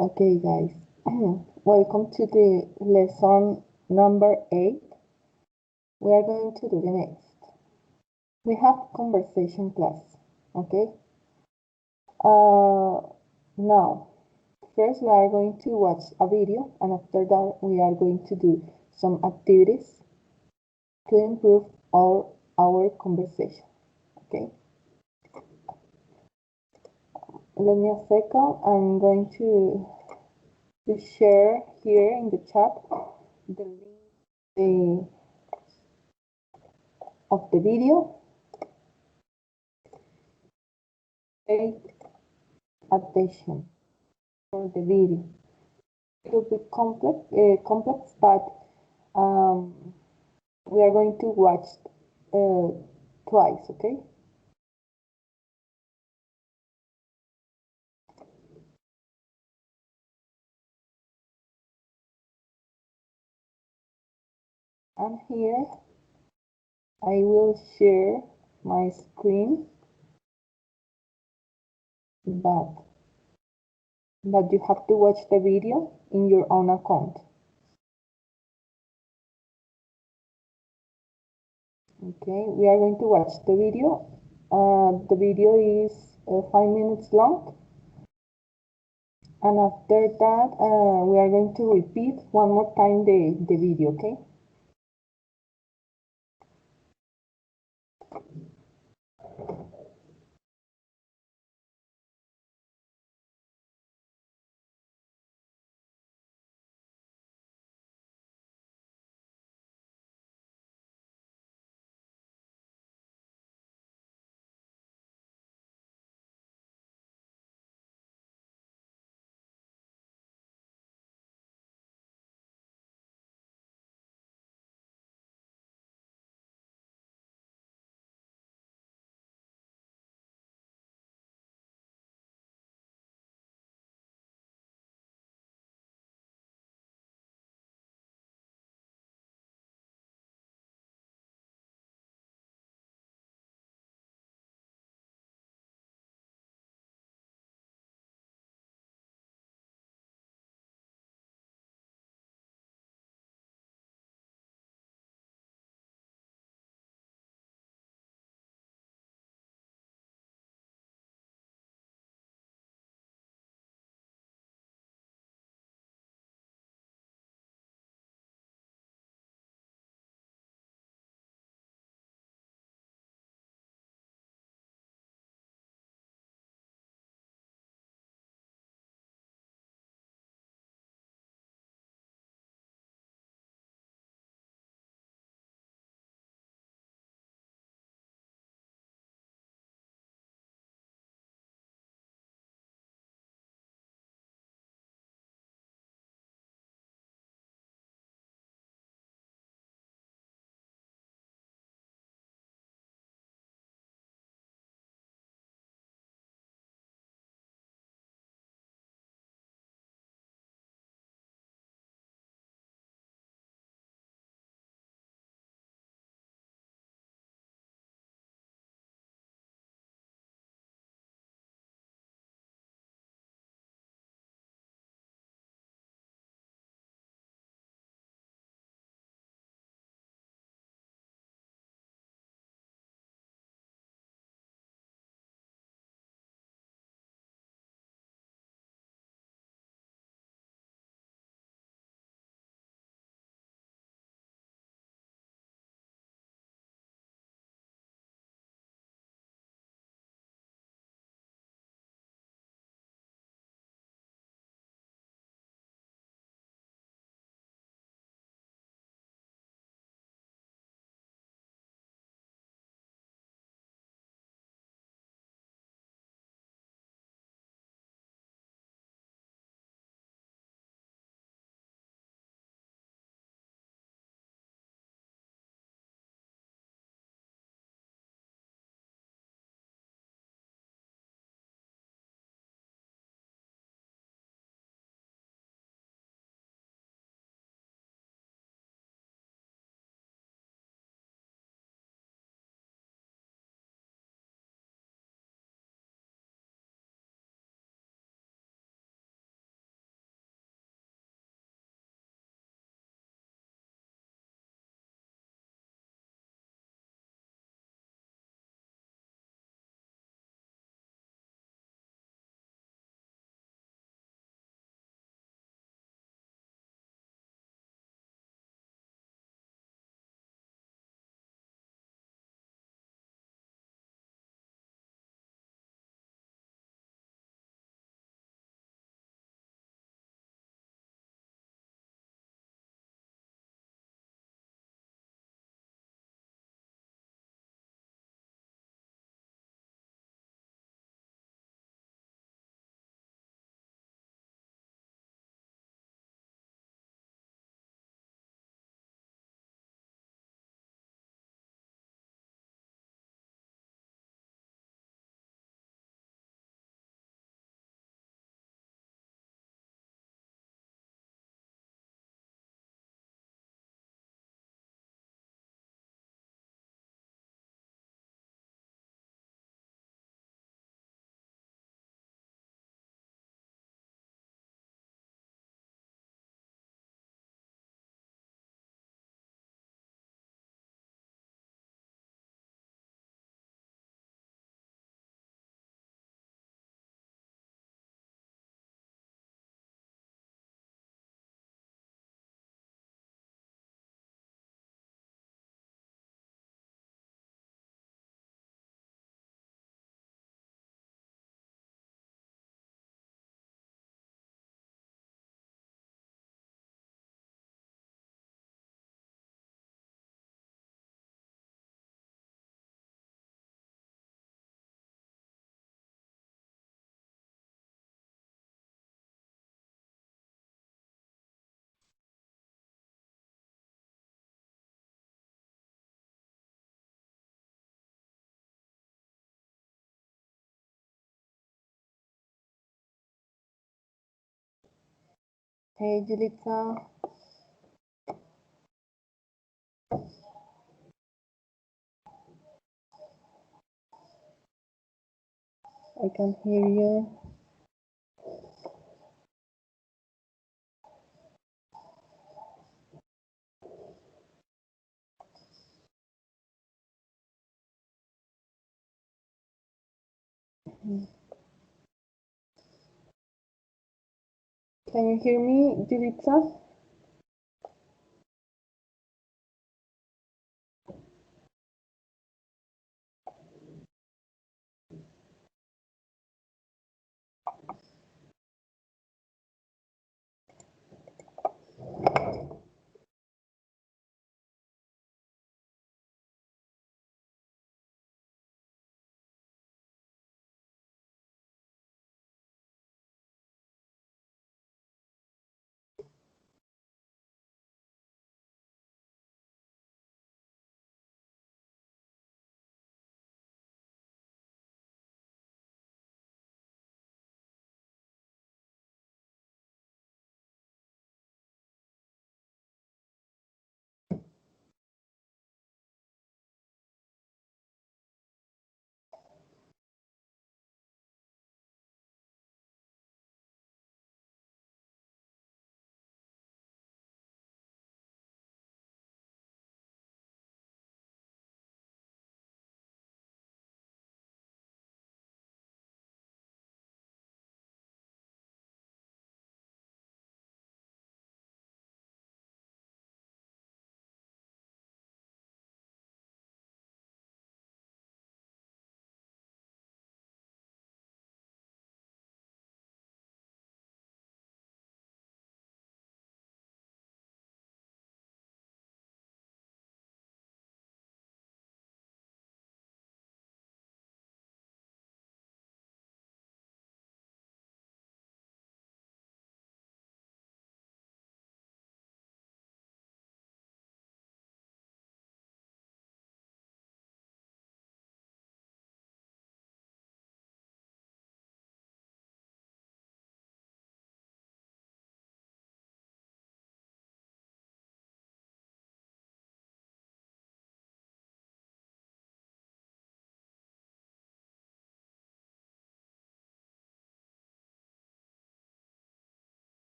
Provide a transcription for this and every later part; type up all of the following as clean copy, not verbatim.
Okay, guys, welcome to the lesson number 8. We are going to do the next. We have conversation class, okay? Now, first we are going to watch a video, and after that we are going to do some activities to improve our conversation, okay? Let me a second. I'm going to share here in the chat the link of the video. Pay attention for the video. It will be complex, but we are going to watch twice, okay? And here I will share my screen, but you have to watch the video in your own account. Okay, we are going to watch the video. The video is 5 minutes long, and after that we are going to repeat one more time the video, okay? Hey, Julita. I can hear you. Can you hear me, Julita?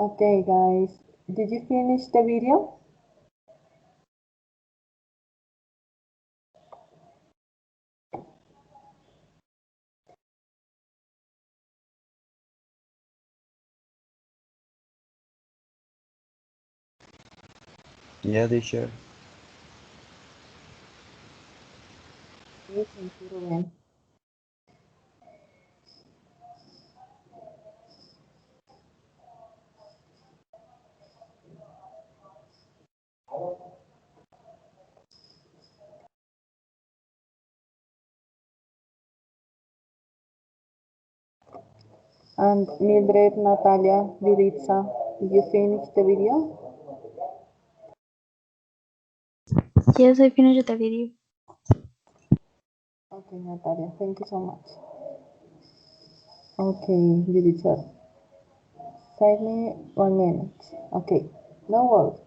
Okay, guys, did you finish the video? Yeah, teacher. Okay, thank you, Ruben. And Mildred, Natalia, Viritza, did you finish the video? Yes, I finished the video. Okay, Natalia, thank you so much. Okay, Viritza, 5 minutes, 1 minute. Okay, no worries.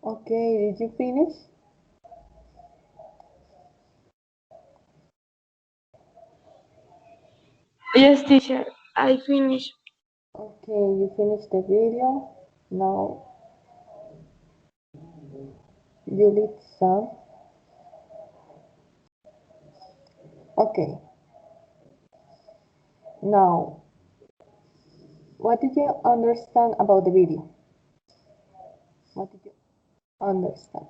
Okay, did you finish? Yes, teacher, I finished. Okay, you finished the video. Now, Yulitsa. Okay, now, what did you understand about the video? What did you understand?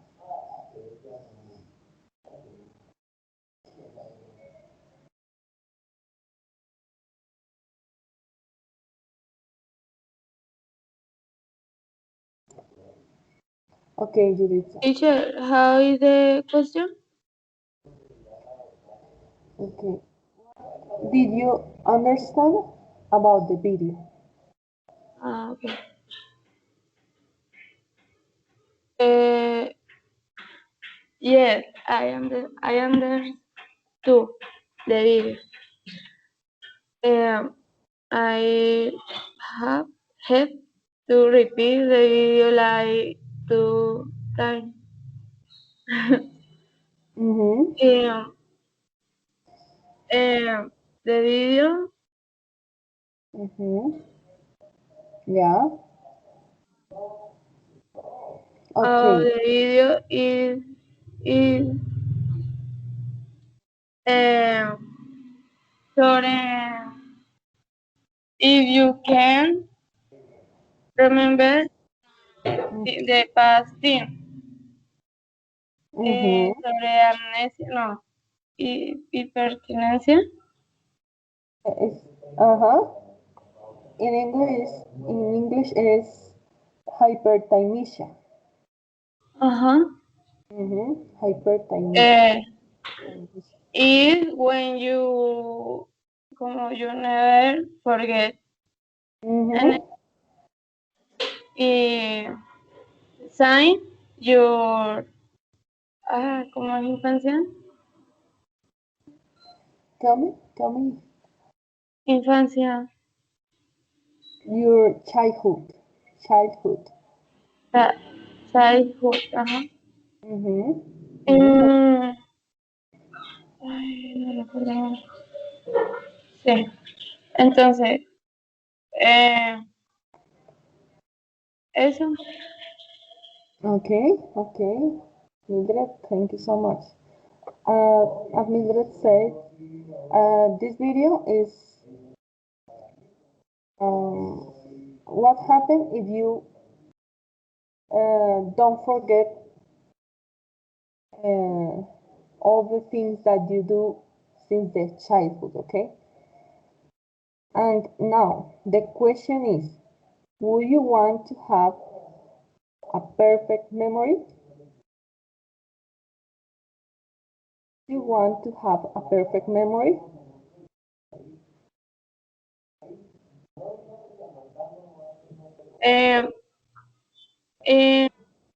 Okay, Yulitsa. Teacher, how is the question? Okay, did you understand about the video? Okay. Uh, yes, I understood the video. I have had to repeat the video like 2 times. Mm-hmm. The video Mm-hmm. Yeah. of Okay. the video is sobre if you can remember the past thing. Mm-hmm. Sobre amnesia, no, hipertinencia. It's, uh-huh. In English is hyperthymesia. Ajá. Mm-hmm. Hyperthymesia. Eh, is when you, como you never forget. And Mm-hmm. sign your, ¿cómo es infancia? Tell me Infancia, your childhood. cha- childhood, ajá. Mm-hmm. Mm-hmm. Mm, ay, no recuerdo. Sí, entonces, eso. Okay, okay. Mildred, thank you so much. As Mildred said, this video is what happens if you don't forget all the things that you do since the childhood, okay? And now the question is, would you want to have a perfect memory? Do you want to have a perfect memory? Um, in,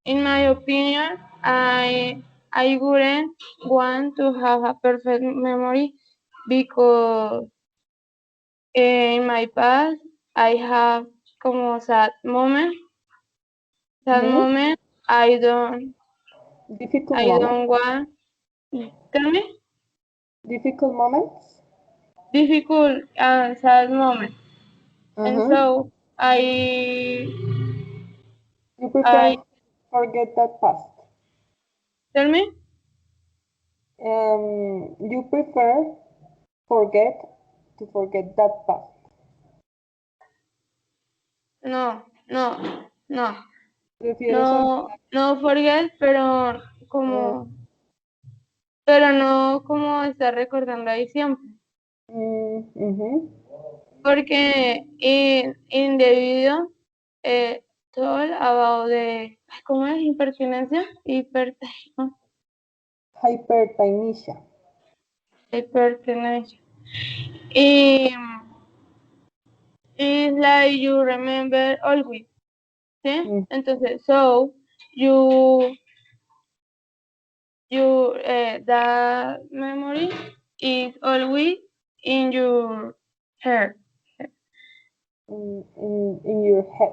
in my opinion, I wouldn't want to have a perfect memory because in my past I have como sad moment. Sad Mm-hmm. moment Difficult I moments? don't want. Tell me, Difficult moments? difficult and sad moment. And Mm-hmm. so You I prefer forget that past? tell me, You prefer forget to forget that past? no, no, no, ¿Prefieres no, olvidar? no forget, pero no como estar recordando ahí siempre. Ujú. Porque in the video, told about the, ¿cómo es? Impertinencia, no, Hyperthymesia. hipertenencia. Y it's like you remember always, ¿sí? Mm, Entonces, so, you, that memory is always in your head, in your head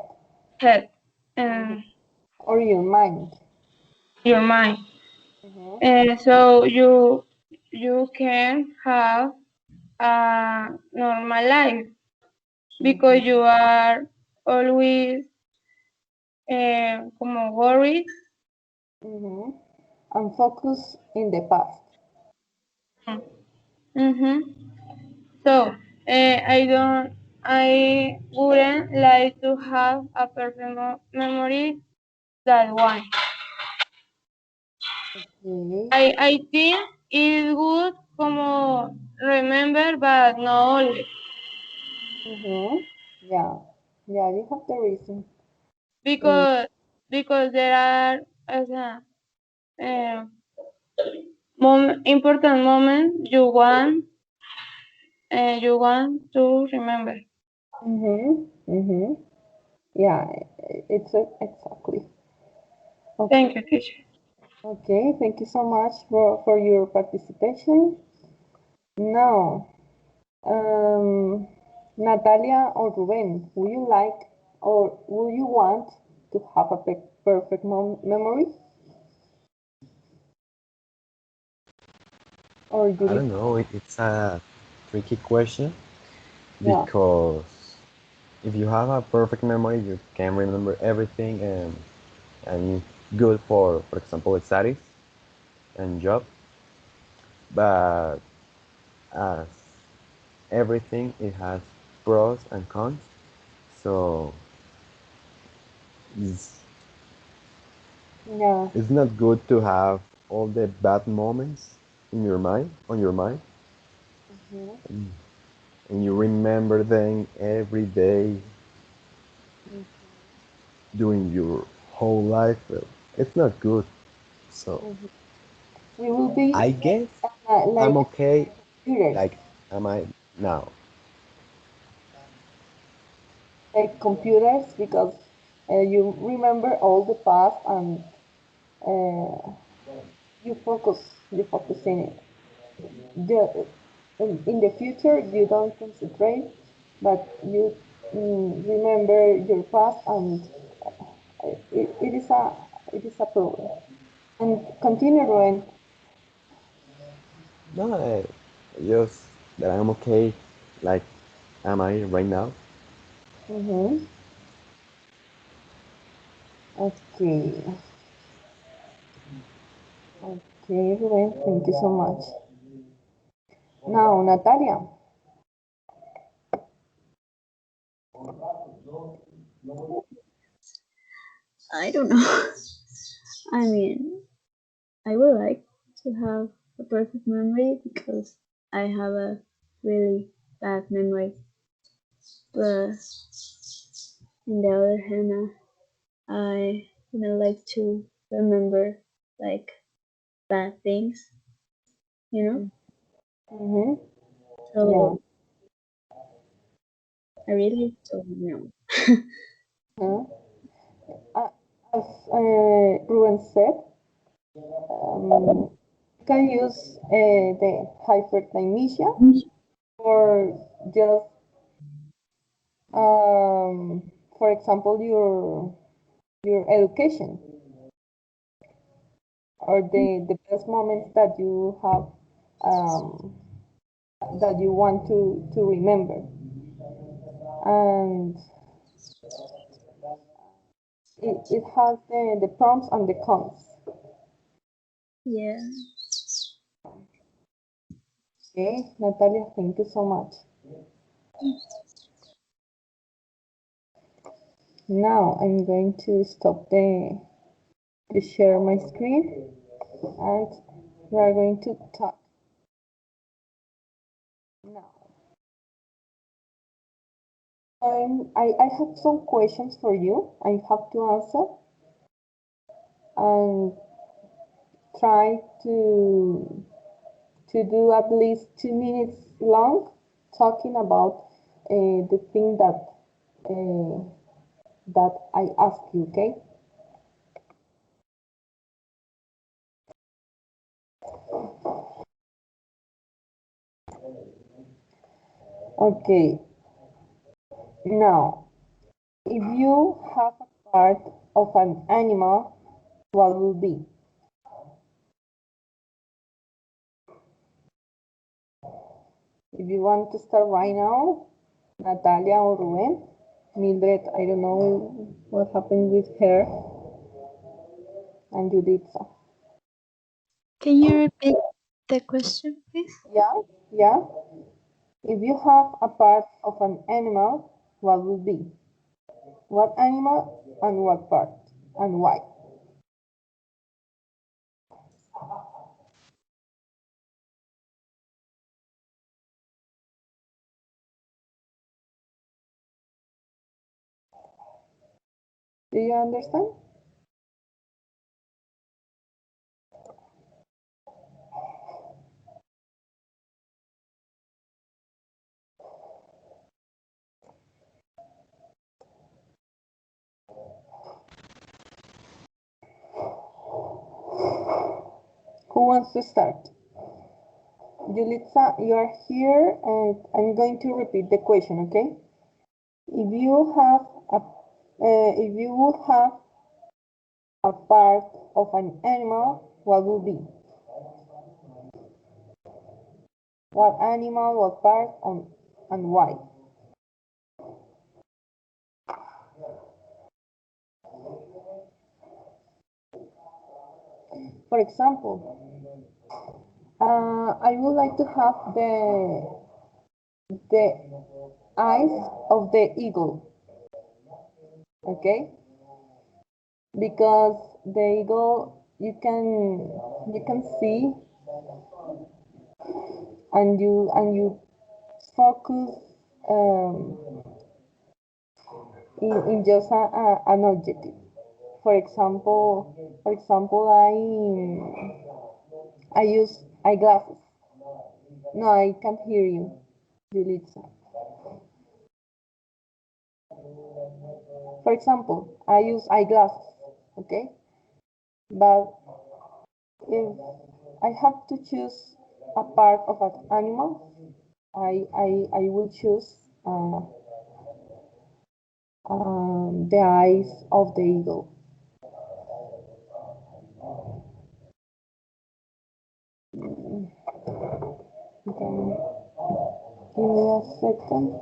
head, and or your mind. your mind. Mhm. So you can have a normal life because Mhm. you are always como worried. Mhm. And focus in the past. Mm-hmm. So I wouldn't like to have a perfect memory that one. Okay. I think it's good como remember but not always Mhm. Yeah. Yeah, you have the reason. Mm, because there are o sea, eh, important moments you want to remember. mhm. Mhm. Yeah, exactly. Thank Okay. you, teacher. Okay, thank you so much for your participation. Now, Um, Natalia or Ruben, would you like or would you want to have a perfect memory? Or I don't know. It's a tricky question yeah. because if you have a perfect memory, you can remember everything and good for example, studies and job. But as everything, it has pros and cons. So it's, Yeah. it's not good to have all the bad moments in your mind, on your mind, Mhm. and you remember them every day Mhm. during your whole life. Well, it's not good. So Mhm. We will be I guess I'm like okay. computers, Like, am I now? because you remember all the past and uh, you focus in it. In the future, you don't concentrate, but you remember your past, and it is a problem. And continue, Ruben. No, just that I'm okay. Like, am I right now? Mm-hmm. Okay. Okay, Ruben, thank you so much. Now, Natalia. I don't know. I mean, I would like to have a perfect memory because I have a really bad memory. But on the other hand, I wouldn't like to remember like bad things, you know? Mm-hmm. Yeah. So I really don't know. Uh, as Ruben said, you can use the hyperthymesia for just, for example, your education or the best moments that you have, um, that you want to remember. And it has the pros and the cons. Yeah. Okay, Natalia, thank you so much. Now I'm going to stop to share my screen, and we are going to talk now. I have some questions for you. I have to answer and try to do at least 2 minutes long talking about the thing uh, that I ask you, okay? Okay, now, if you have a part of an animal, what will be? If you want to start right now, Natalia or Ruben, Mildred, I don't know what happened with her, and Juditha. Can you repeat the question, please? Yeah, yeah. If you have a part of an animal, what will be? What animal and what part and why? Do you understand? Who wants to start? Julitza, you are here, and I'm going to repeat the question, okay? If you have a, if you would have a part of an animal, what would be? What animal, what part, and why? For example, I would like to have the eyes of the eagle, okay? Because the eagle you can see and you focus in just an objective. For example, I use eyeglasses. No, I can't hear you, Julitza. For example, I use eyeglasses, okay? But if I have to choose a part of an animal, I will choose the eyes of the eagle. Okay. Give me a second.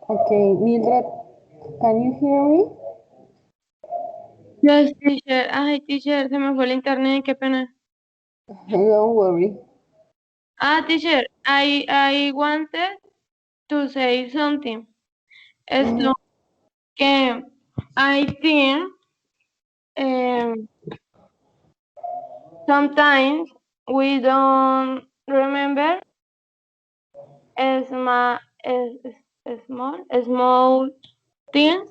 Okay, Mildred, can you hear me? Yes, teacher. Ay, teacher, se me fue el internet, qué pena. Don't worry. Teacher, I wanted to say something. Esto que I think sometimes we don't remember small, small things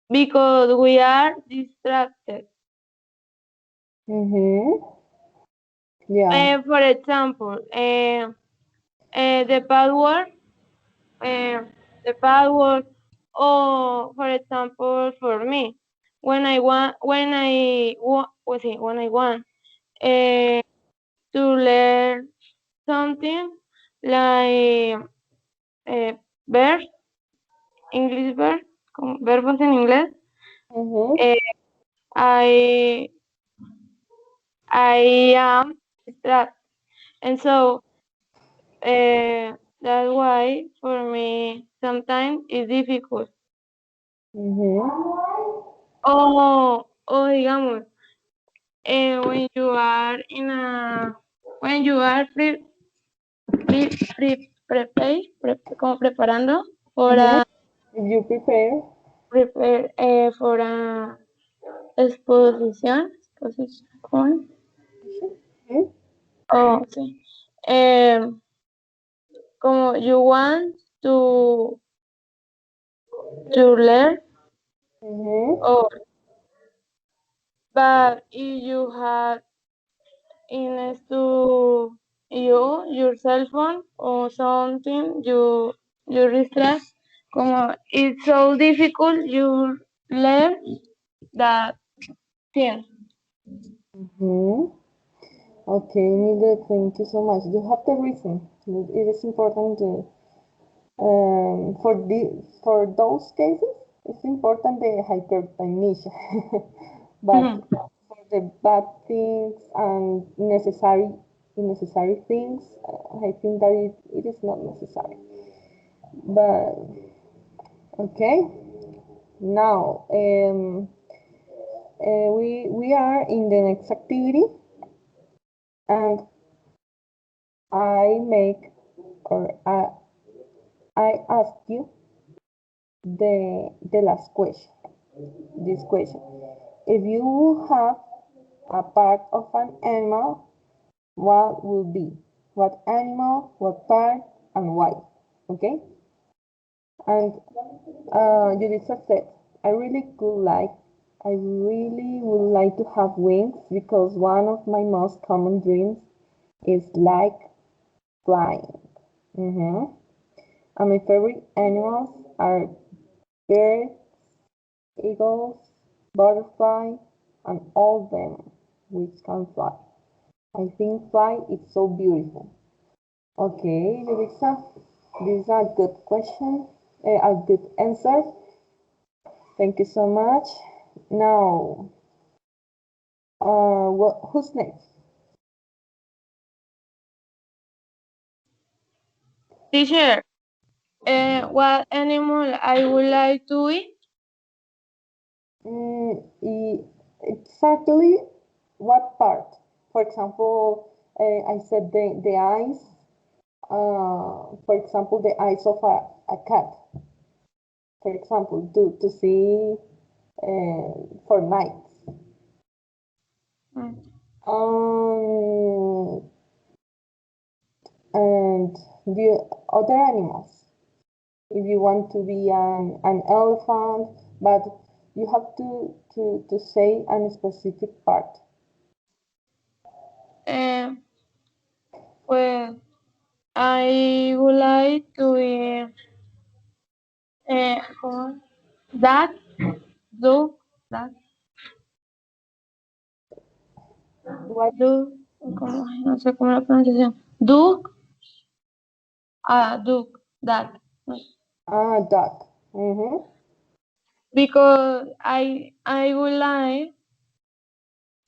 because we are distracted. Yeah. For example, the password, the password, or for example, for me, when I want to learn something like verbs, English verbs, como verbos en inglés, eh, I I am distracted, and so that's why for me sometimes it's difficult. O digamos, when you are when you are como preparando for If you prepare. for a exposición, ¿cómo? Oh, sí. Como you want to learn, or but if you have in to your cell phone or something, you distract. Como it's so difficult, you learn that thing. Okay, Mildred, thank you so much. You have the reason. It is important to, for those cases, it's important the hyperkinesia. But for the bad things and necessary things, I think that it is not necessary. But okay, now we are in the next activity, and I make or I ask you the last question. This question: if you have a part of an animal, what will be? What animal? What part? And why? Okay. And Julissa said, I really would like to have wings because one of my most common dreams is like flying. And my favorite animals are birds, eagles, butterfly, and all them which can fly. I think fly is so beautiful. Okay, Lisa, this is a good question, a good answer. Thank you so much. Now, who's next? Teacher, what animal I would like to eat? Exactly what part? For example, I said the eyes, for example, the eyes of a cat, for example, to see for night. Mm. Um, and the other animals. If you want to be an elephant, but you have to say a specific part. Well, I would like to eat that, dog, that, What? dog, no sé cómo la pronunciación. Duck, duck, that. Ah, duck. Mm-hmm. Because I would like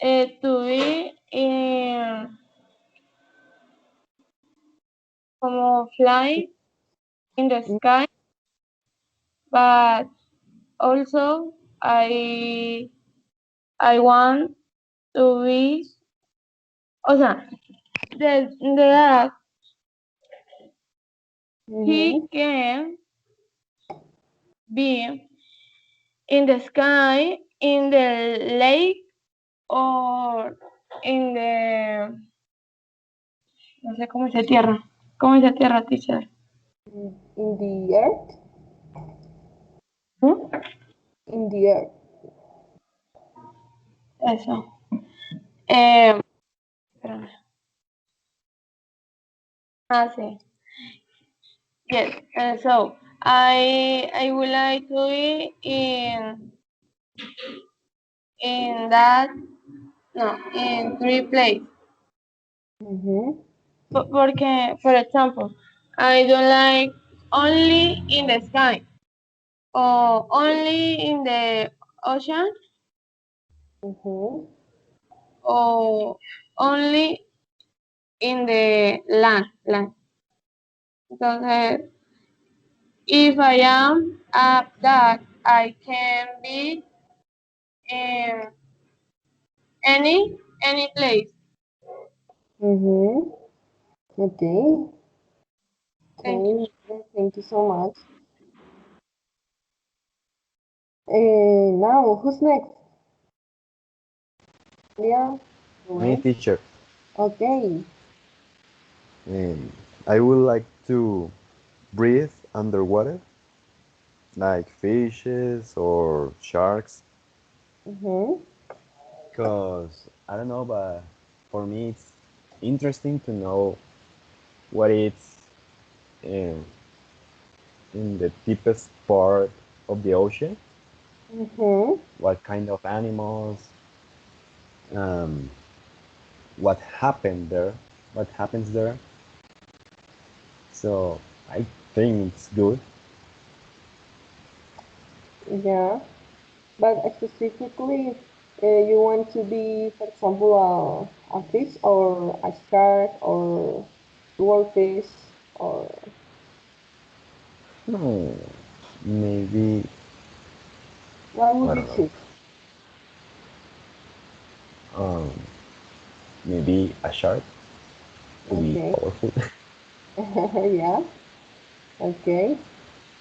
to be in como fly in the sky, but also I want to be, o sea, the that he Mm-hmm. can be in the sky, in the lake, or in the, no sé cómo dice tierra, teacher. In the earth. ¿Mm? In the earth. Eso. Eh, espérame. Sí. Yes. So I would like to be in that, no, in three places. Mm-hmm. Porque, for example, I don't like only in the sky or only in the ocean Mm-hmm. or only in the land. Entonces, if I am up that, I can be in any place. Mm-hmm. Okay. Thank you. Okay. Thank you so much. Now, who's next? Yeah. Me, Right. teacher. Okay. Um, I would like to breathe underwater, like fishes or sharks, Mm-hmm. because I don't know, but for me it's interesting to know what it's in, in the deepest part of the ocean, Mm-hmm. what kind of animals, um, what happened there, what happens there. So I think it's good. Yeah. But specifically, you want to be, for example, a fish or a shark or swordfish or No, maybe what would I you don't know. choose? Um, maybe a shark to be Okay. powerful. Yeah. Okay.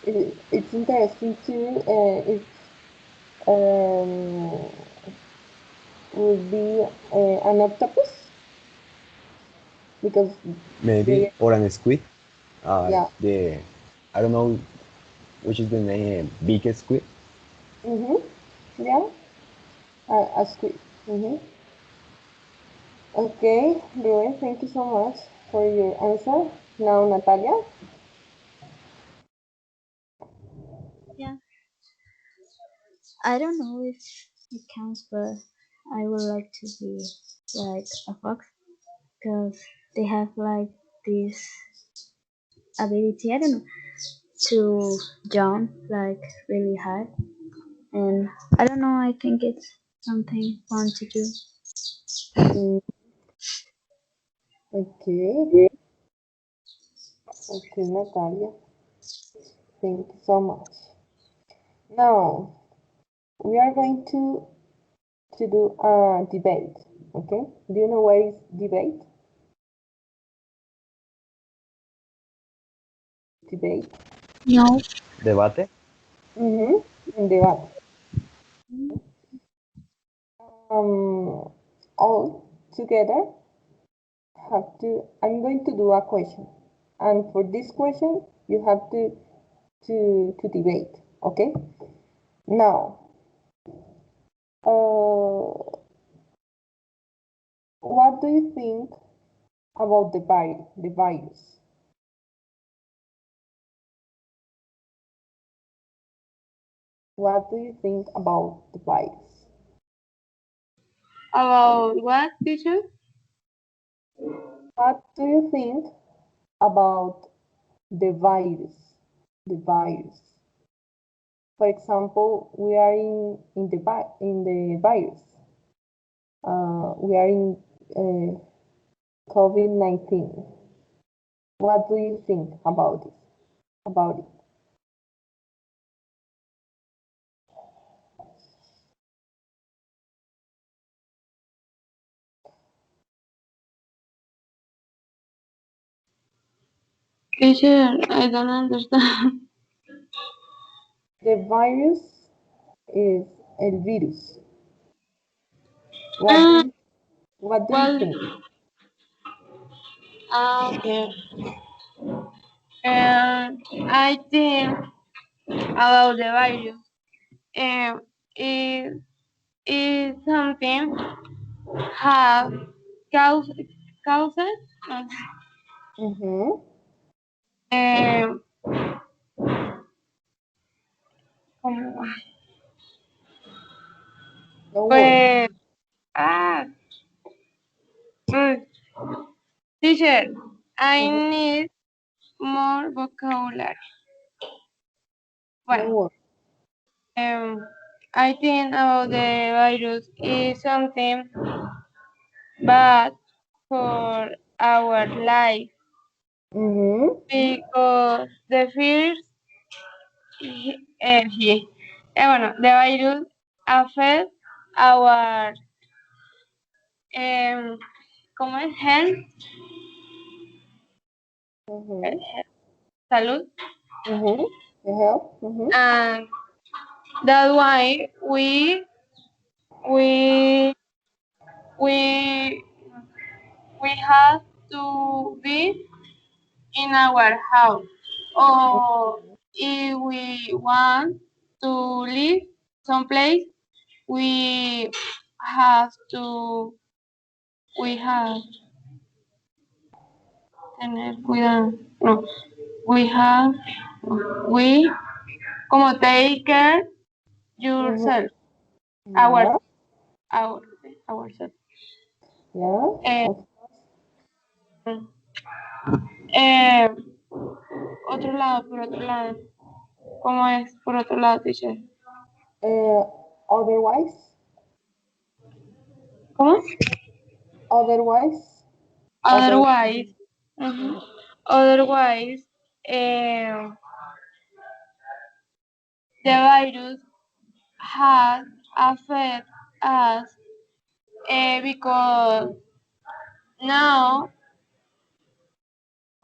It's interesting too. It would be an octopus because Maybe they, or an squid. yeah. The I don't know which is the name. Biggest squid. Mm-hmm. Yeah. A squid. Mm-hmm. Okay, Rui, thank you so much for your answer. Now, Natalia. I don't know if it counts, but I would like to be like a fox because they have like this ability, I don't know, to jump like really high. And I don't know, I think it's something fun to do. Mm, okay. Okay, Natalia. Thank you so much. Now, we are going to do a debate. Okay? Do you know what is debate? Debate. No. Debate? Debate. All together I'm going to do a question. And for this question, you have to debate. Okay? Now, what do you think about the virus? What do you think about the virus? About what, teacher? What do you think about the virus? The virus. For example, we are in the virus. We are in COVID-19. What do you think about it? About it? Teacher, I don't understand. The virus is el virus. Ah, What do you well, think? okay. I think about the virus. It is something have cause, causes. Mm-hmm. Um, como- Don't worry. pues, ah, mm, teacher, I Mm-hmm. need more vocabulary. Don't Bueno, worry. I think about the virus is something bad for our life Mm-hmm. because the first, bueno, the virus affect our ¿cómo es? Health, Mm-hmm. salud, Mm-hmm. The help. Mm-hmm. and that's why we we we have to be in our house, or if we want to live someplace, we have to we have tener cuidado. No, we have we como take care Mm-hmm. yourself, our Yeah. our ourselves. Yeah. Eh, Okay. eh, otro lado, por otro lado. ¿Cómo es por otro lado, teacher? Uh, otherwise, ¿Cómo? otherwise, other. Otherwise, ujú. Otherwise, eh, the virus has affected us because now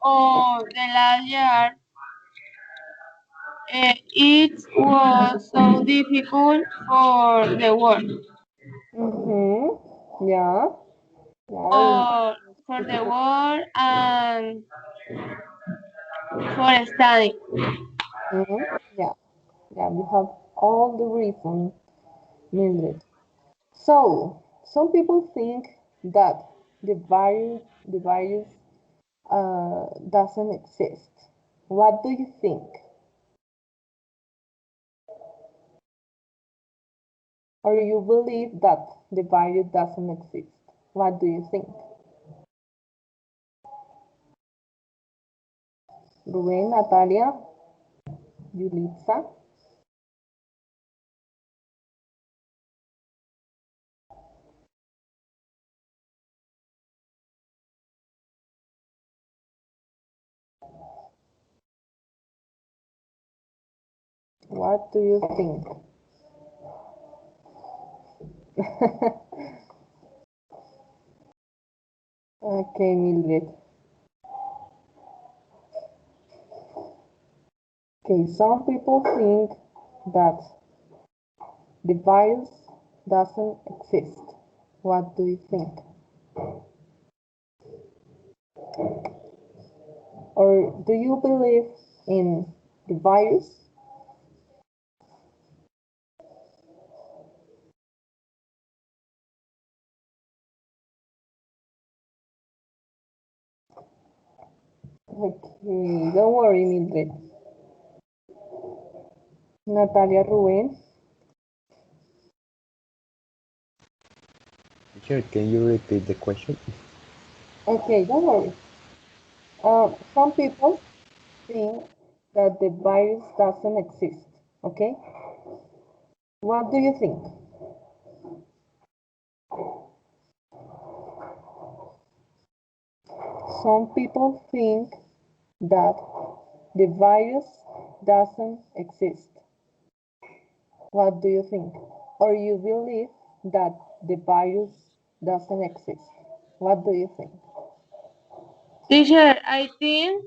or the last year it was so difficult for the world Mm-hmm. Yeah. Yeah. or for the world and for study. Mm-hmm. Yeah. Yeah. You have all the reason, Mildred. So, some people think that the virus doesn't exist. What do you think? or you believe that the virus doesn't exist? What do you think? Rubén, Natalia, Yulitza. What do you think? Okay, Mildred. Okay, some people think that the virus doesn't exist. What do you think? Or do you believe in the virus? Okay, don't worry, Mildred. Natalia, Rubén. Teacher, can you repeat the question? Okay, don't worry. Some people think that the virus doesn't exist. Okay? What do you think? Some people think that the virus doesn't exist. What do you think? Or you believe that the virus doesn't exist? What do you think? Teacher, I think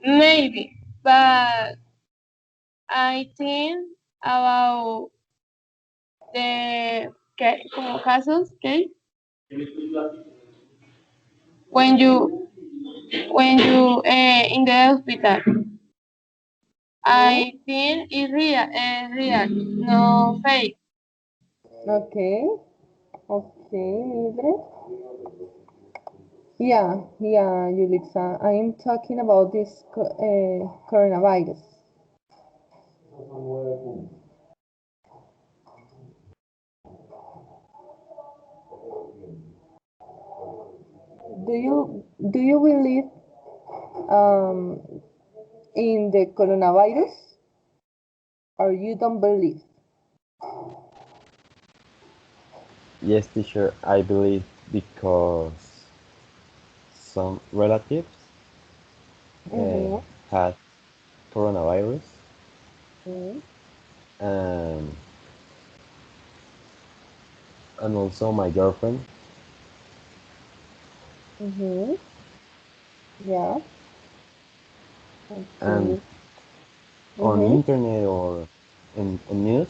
maybe, but I think about the como casos, okay? When you in the hospital, I think it's real, no fake. Okay. Okay, Mildred. Yeah, Yulitza. I am talking about this coronavirus. Do you believe um, in the coronavirus, or you don't believe? Yes, teacher, I believe because some relatives Mm-hmm. had coronavirus, Mm-hmm. and also my girlfriend, Mm-hmm. Yeah. and Okay. on Mm-hmm. internet or in news,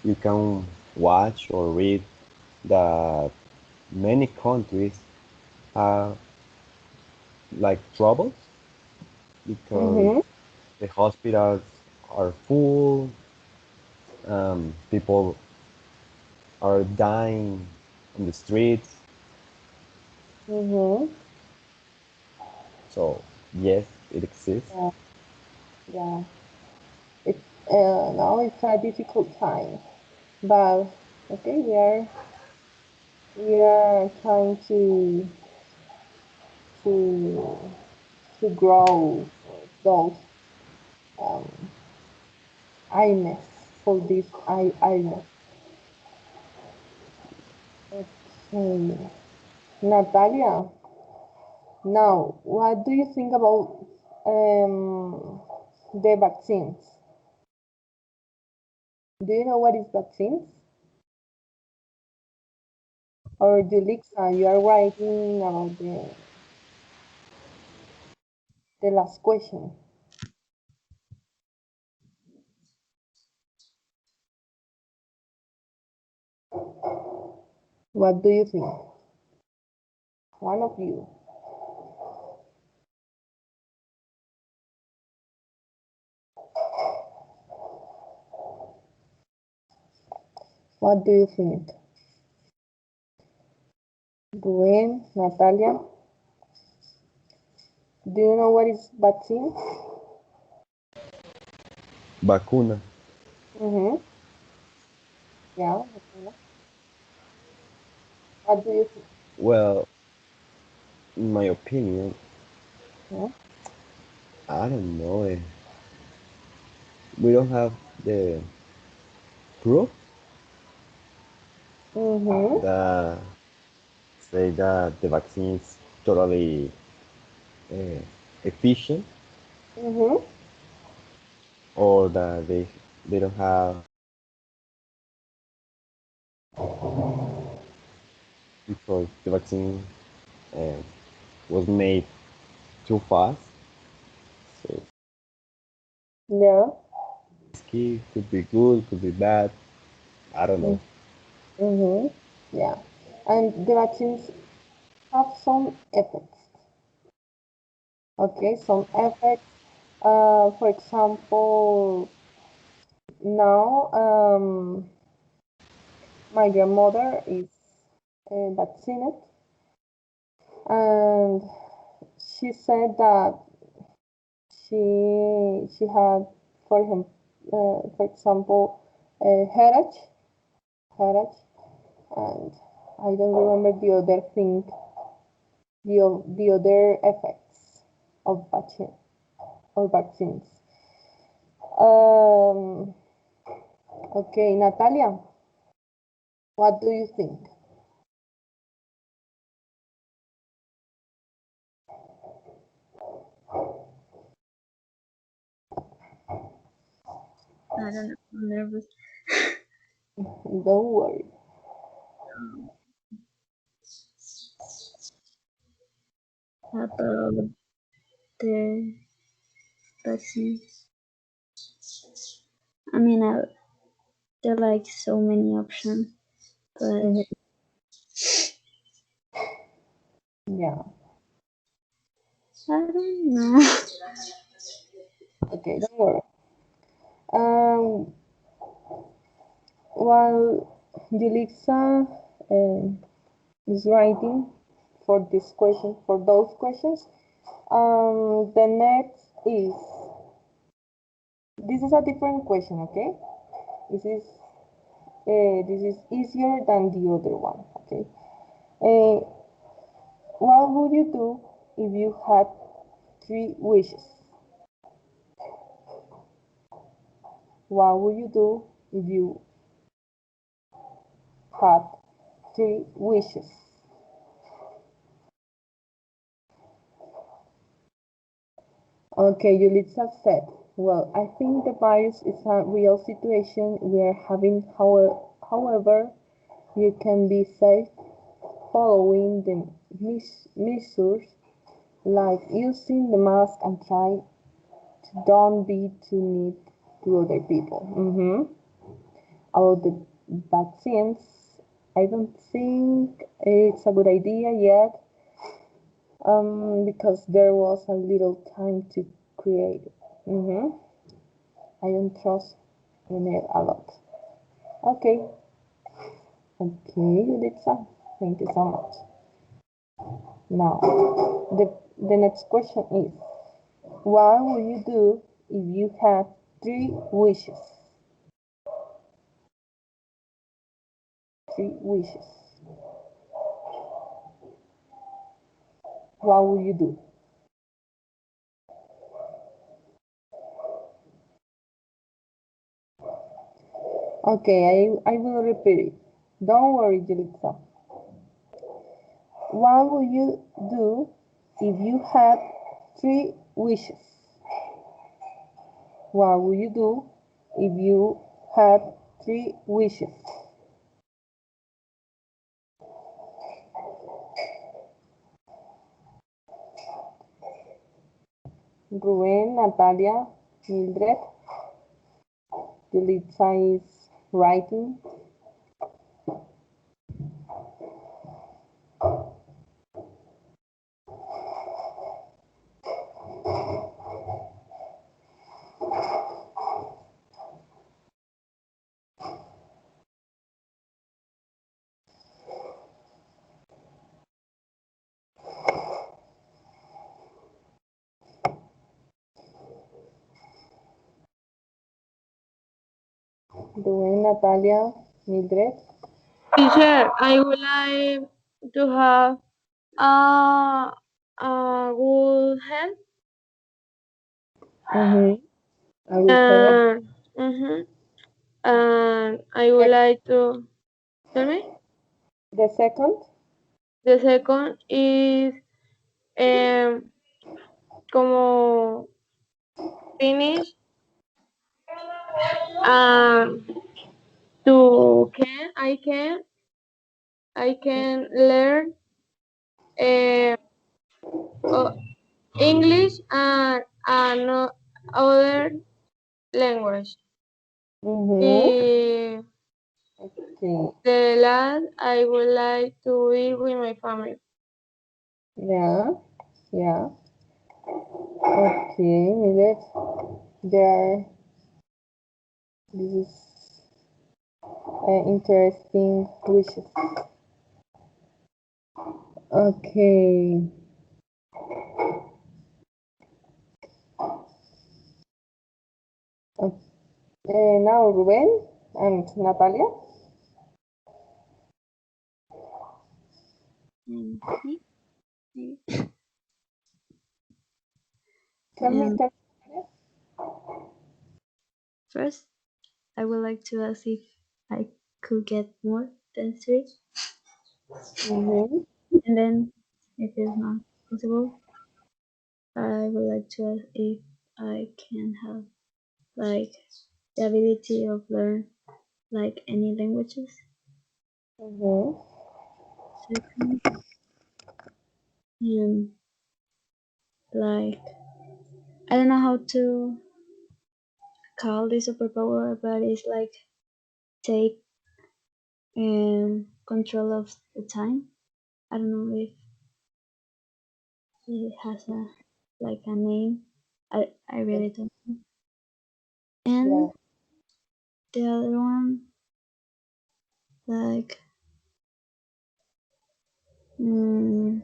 you can watch or read that many countries have like troubles because Mm-hmm. the hospitals are full, people are dying in the streets. Mm-hmm. So yes, it exists. Yeah. Yeah. It's now it's a difficult time, but okay, we are trying to to grow those um, illness for this illness. Okay, Natalia. Now, what do you think about the vaccines? Do you know what is vaccines? Or Julixa, you are writing about the last question. What do you think? One of you. What do you think? Rubén, Natalia, do you know what is vaccine? Vacuna. Mm-hmm. Yeah. Natalia. What do you think? Well, in my opinion, Yeah. I don't know. We don't have the proof Mm-hmm. that say that the vaccine is totally uh, efficient, Mm-hmm. or that they don't have, because the vaccine uh, was made too fast. So Yeah. risky, could be good, could be bad. I don't know. Mm-hmm. Yeah. And the vaccines have some effects. Okay, some effects. For example, now my grandmother is vaccinated, and she said that she had for example, headache, and I don't remember the other thing, the other effects of vaccines. Um, okay, Natalia, what do you think? I don't know. I'm nervous Don't worry. about the vaccines. I mean, there are like so many options, but Mhm. Yeah. I don't know. Okay, don't worry. Um, while Julixa is writing for this question, for those questions, the next is, this is a different question, okay? This is this is easier than the other one, okay? Uh, what would you do if you had three wishes? What would you do if you had three wishes? Okay, Yulitsa said, well, I think the virus is a real situation we are having. However, you can be safe following the measures like using the mask and try to don't be too neat to other people. About the vaccines, I don't think it's a good idea yet, because there was a little time to create it. I don't trust in it a lot. Okay, okay, Yulitsa, thank you so much. Now, the next question is, what would you do if you had three wishes? Three wishes. What would you do? Okay, I will repeat it. Don't worry, Yulitsa. What would you do if you had three wishes? What would you do if you had three wishes? Ruben, Natalia, Mildred, Yulitsa is writing. Doing Natalia, Mildred. Teacher, I would like to have a good health. I will have And I would like to tell me. the second. The second is um, como finish um, to can I can learn uh, uh, English and other language. Mm-hmm. Eh, Okay. the last I would like to be with my family. Yeah. Yeah. Okay, Mildred. There. This is interesting wishes. Okay. Now Ruben and Natalia. Me? Maybe. Tell me, Um, tell First, I would like to ask if I could get more than three, mm-hmm. and then if it's not possible, I would like to ask if I can have like the ability of learn like any languages. Mm-hmm. Second, like I don't know how to call this superpower, but it's like take control of the time. I don't know if it has a like a name. I really don't know. Yeah. And the other one, like mm,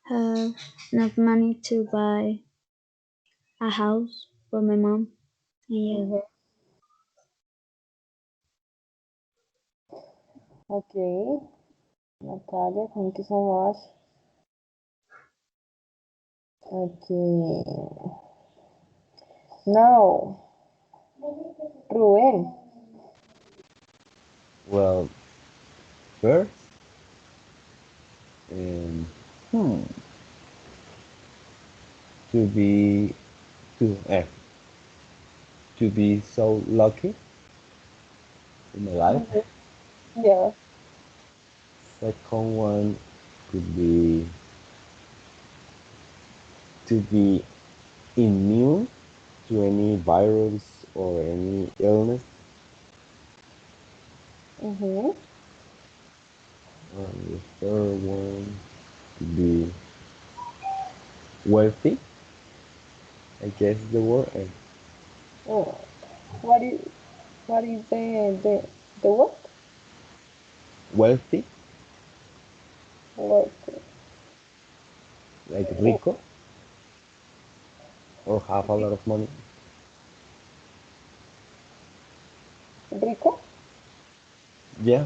have enough money to buy a house for my mom. And yeah, Mm-hmm. Okay. Natalia, thank you so much. Okay. Now, Ruben. Well, first, um, hmm, to be to to be so lucky in my life. Mhm. Yeah. Second one could be to be immune to any virus or any illness. Mm-hmm. And the third one could be wealthy, I guess is the word. And Oh, what is the what? wealthy, What? like rico, or have a lot of money. Rico? Yeah,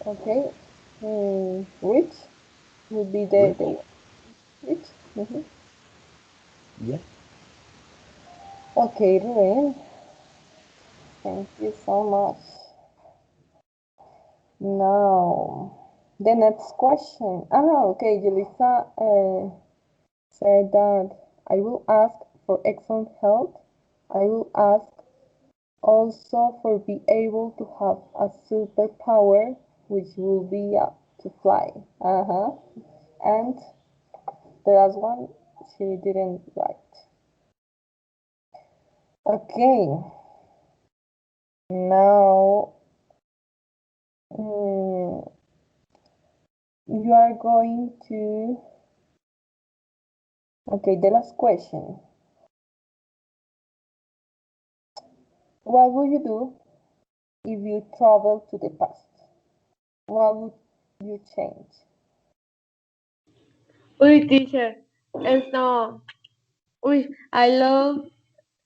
Okay. Rich would be rich. the word. Rich. Mm-hmm. Yeah. Okay, Ruben. Thank you so much. Now, the next question. Okay. Julissa said that I will ask for excellent health. I will ask also for be able to have a superpower, which will be to fly. And the last one, she didn't write. Okay. Now, mm, you are going to. Okay, the last question. What would you do if you travel to the past? What would you change? Uy, teacher, esto I love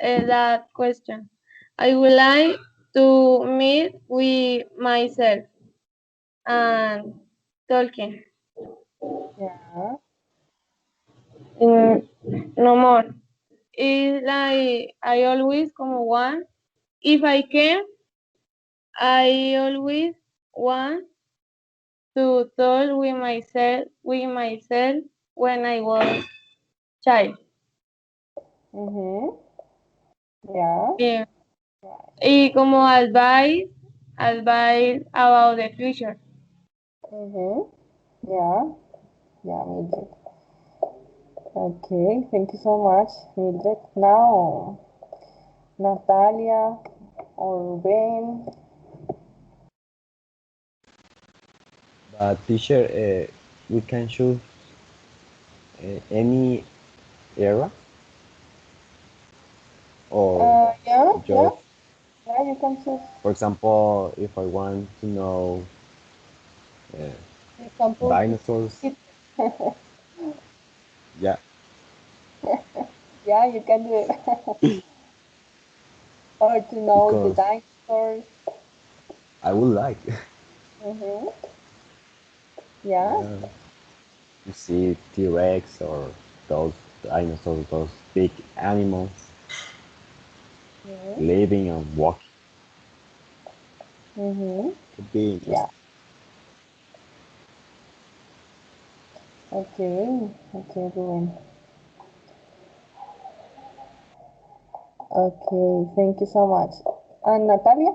that question. I would like to meet with myself and talking. Yeah. Mm, no more. It's like I always come one. If I can, I always want to talk with myself when I was child. Mm-hmm. Yeah. Eh, y como advice about the future. Mm-hmm. Yeah. Yeah, Mildred. Okay, thank you so much, Mildred. Now, Natalia or Ben. But teacher, we can choose any era or Yeah, yeah, just, yeah, you can choose. for example, if I want to know uh, For example, dinosaurs, Hitler. yeah, Yeah, you can do it. Or to know the because dinosaurs. I would like, Mm-hmm. Yeah. yeah, to see T-Rex or those dinosaurs, those big animals Mm-hmm. living and walking. Mm-hmm. Could be Yeah. interesting. Okay. Okay, Ruben. Okay, thank you so much. And Natalia?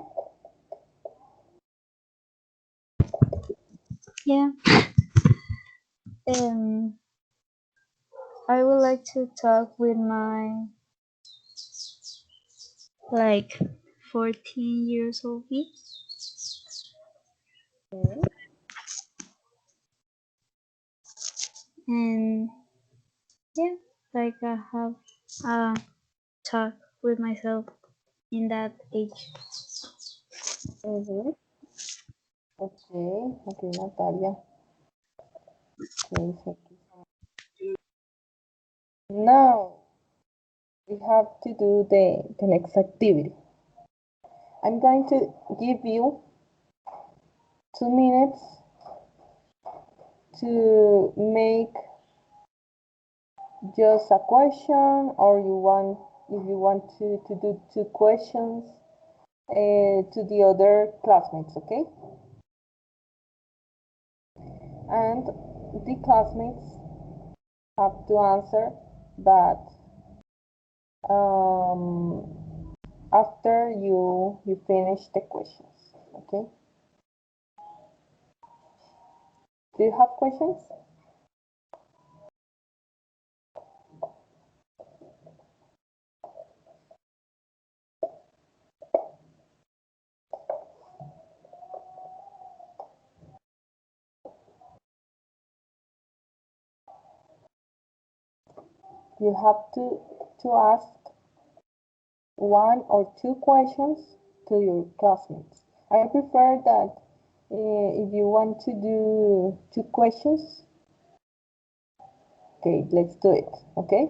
Yeah. I would like to talk with my like 14 years old me. Mm-hmm. And yeah, like I have a talk with myself in that age. Mm-hmm. Okay. Okay, Natalia. Okay, thank you. Now we have to do the next activity. I'm going to give you 2 minutes to make just a question, or you want, if you want to do 2 questions to the other classmates, okay? And the classmates have to answer that after you finish the questions, okay? Do you have questions? You have to ask 1 or 2 questions to your classmates. I prefer that if you want to do 2 questions, okay, let's do it, okay?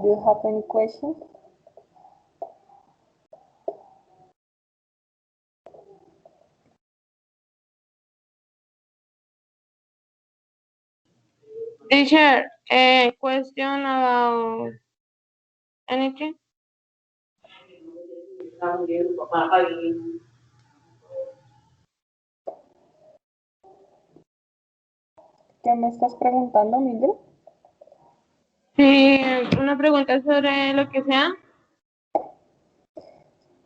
Do you have any questions? Teacher, a question about anything? ¿Qué me estás preguntando, Mildred? Sí, una pregunta sobre lo que sea,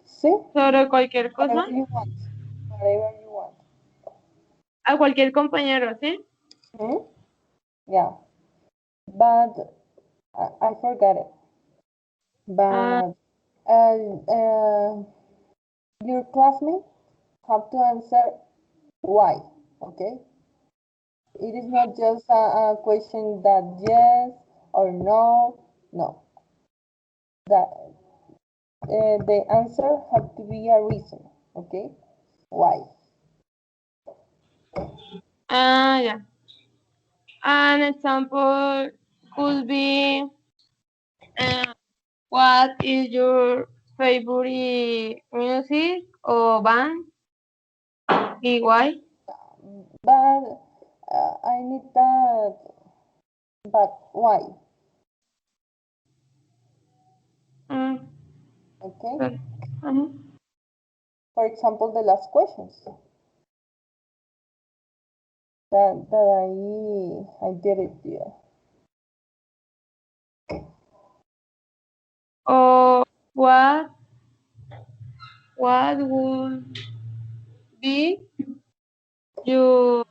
Sí, sobre cualquier cosa, whatever you want. Whatever you want. a cualquier compañero, ¿sí? Hmm? Yeah, but I forgot it. Ah, But your classmates have to answer why, okay? It is not just a question that yes or no. No. that the answer has to be a reason, okay? Why? Yeah. An example could be, what is your favorite music or band? And why? But I need that, but why? Mm, Okay? good. Uh-huh. For example, the last questions that I did it here. Or what would be your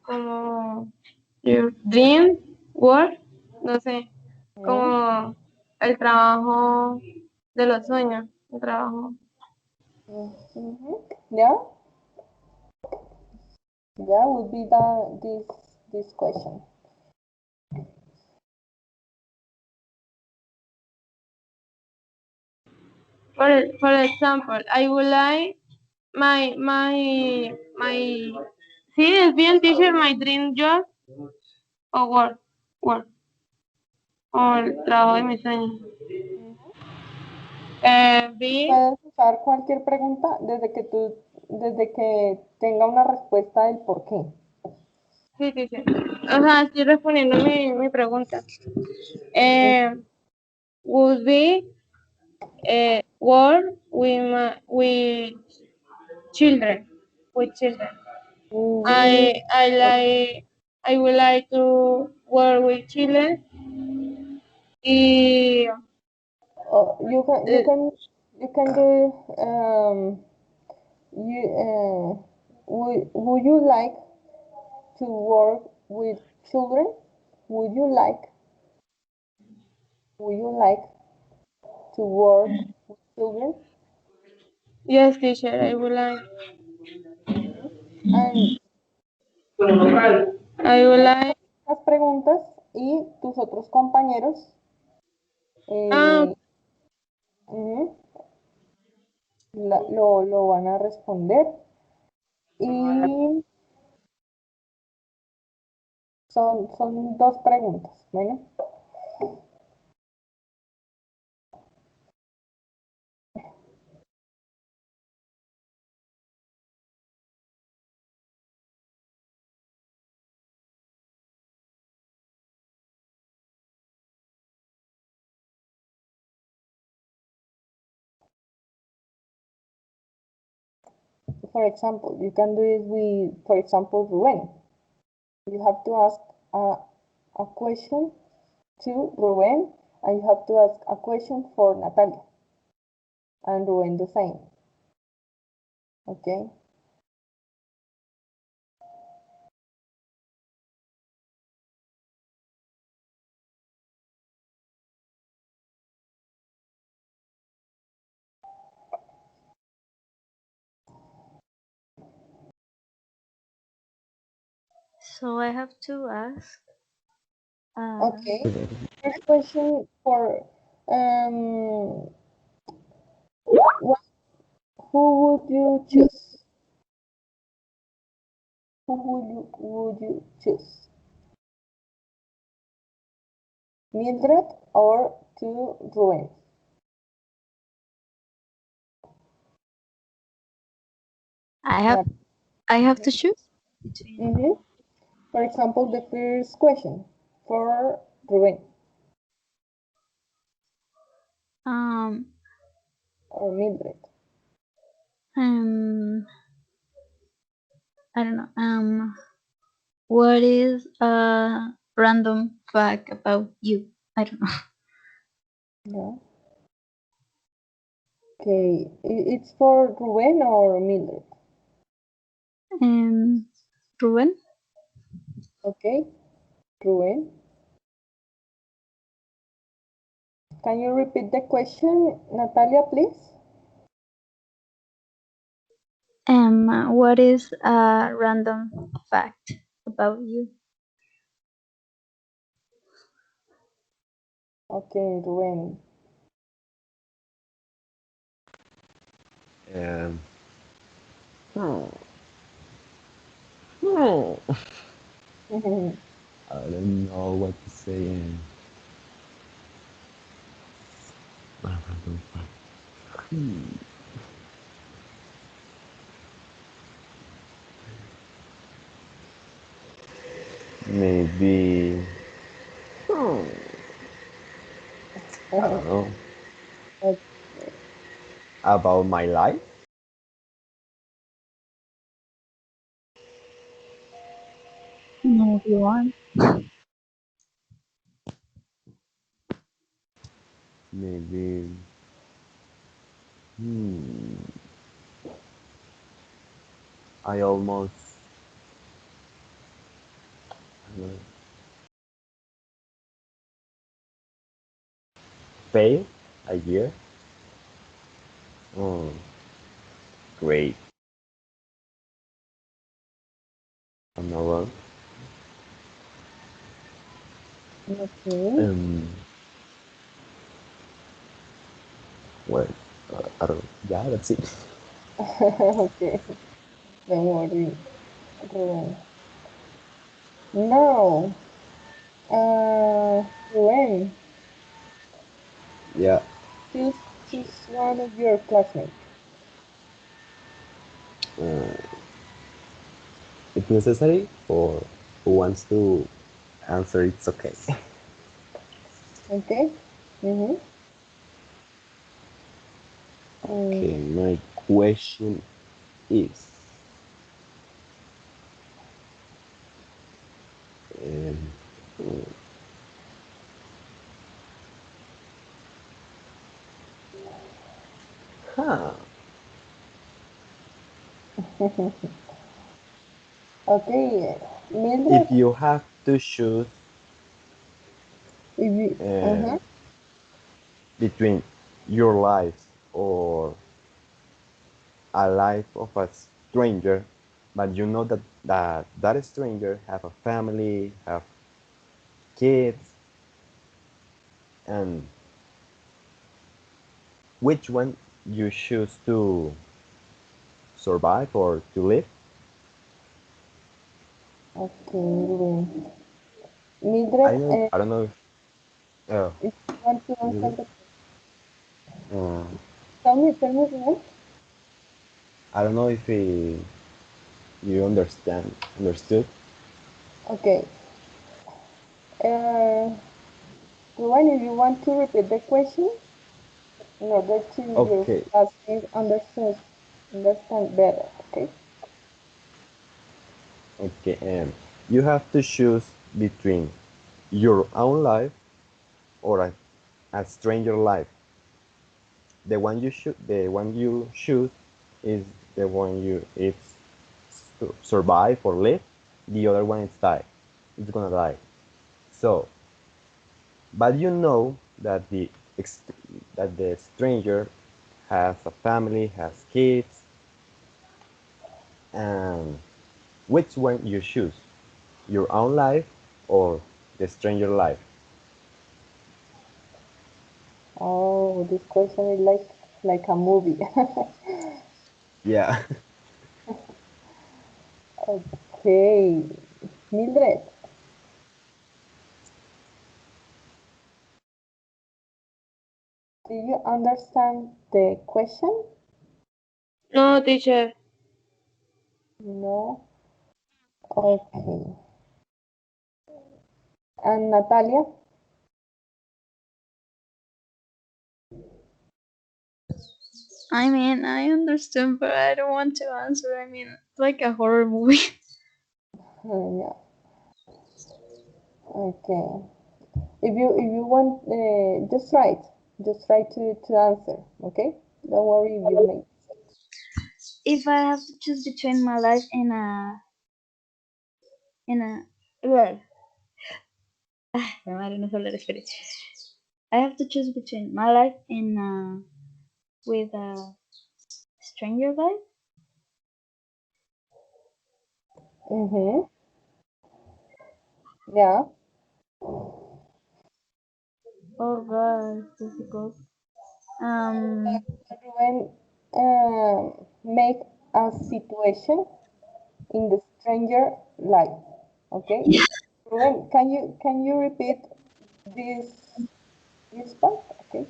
como your dream work? No sé, como el trabajo de los sueños, el trabajo. Yeah, yeah, would be this question. For example, I would like my sí, es bien teacher, my dream job o work o el trabajo de mis sueños. Be, Puedes usar cualquier pregunta desde que tenga una respuesta del por qué. sí, teacher. O sea, estoy respondiendo mi pregunta. Would be work with children, with children. Mm, I would like to work with children. Y you can do would you like to work with children? Would you like would you like to work with children? yes, teacher, I would like. And I would like. las preguntas y tus otros compañeros Ah, eh, ujú, lo van a responder y son dos preguntas. Bueno, for example, you can do it with, for example, Ruben. You have to ask a question to Ruben, and you have to ask a question for Natalia, and Ruben the same. Okay? So I have to ask. Okay. First question for what, who would you choose? Who would you choose? Mildred or to Ruben? I have to choose between. Mm-hmm. For example, the first question for Ruben or Mildred. I don't know. What is a random fact about you? I don't know. No. Okay, it's for Ruben or Mildred. Ruben? Okay, Ruben. Can you repeat the question, Natalia, please? What is a random fact about you? Okay, Ruben. Um, hmm, hmm. I don't know what to say. Hmm. Maybe. Hmm. I don't know. Okay. About my life? No, if you want. Maybe. Hmm. I almost uh, failed a year. Oh, great. I'm not wrong. Okay. Um, well, I don't. Yeah, that's it. Okay. Don't worry, Ruben. Now, Ruben, Yeah. choose one of your classmates. Uh, if necessary, or who wants to answer, it's okay. Okay. Mm-hmm. Okay, my question is, um, huh, Okay, Mildred, if you have to choose if you, uh, uh-huh. between your life or a life of a stranger, but you know that stranger have a family, have kids, and which one you choose to survive or to live? Okay, Ruben. I Mildred, know. I don't know uh, if you want to answer you, the, uh, tell me, Ruben. I don't know if you understood. Okay, uh, Ruben, if you want to repeat the question in order to your Okay, classmates understand better, okay? okay, and you have to choose between your own life or a stranger life. The one you choose is the one you it's survive or live. The other one is die. It's gonna die. So, but you know that the stranger has a family, has kids, and which one you choose? Your own life or the stranger life? Oh, this question is like a movie. Yeah. Okay, Mildred, do you understand the question? No, teacher. No. Okay. And Natalia? I mean, I understand, but I don't want to answer. I mean, it's like a horror movie. Yeah. Okay. If you want, just try to answer. Okay. Don't worry if you make. If I have to choose between my life and well, mi madre no sé hablar, espere. I have to choose between my life and with a stranger life. Mm-hmm. Yeah. Oh God, it's difficult. Um, Ruben, make a situation in the stranger life. Okay. Ruben, can you repeat this part? Okay.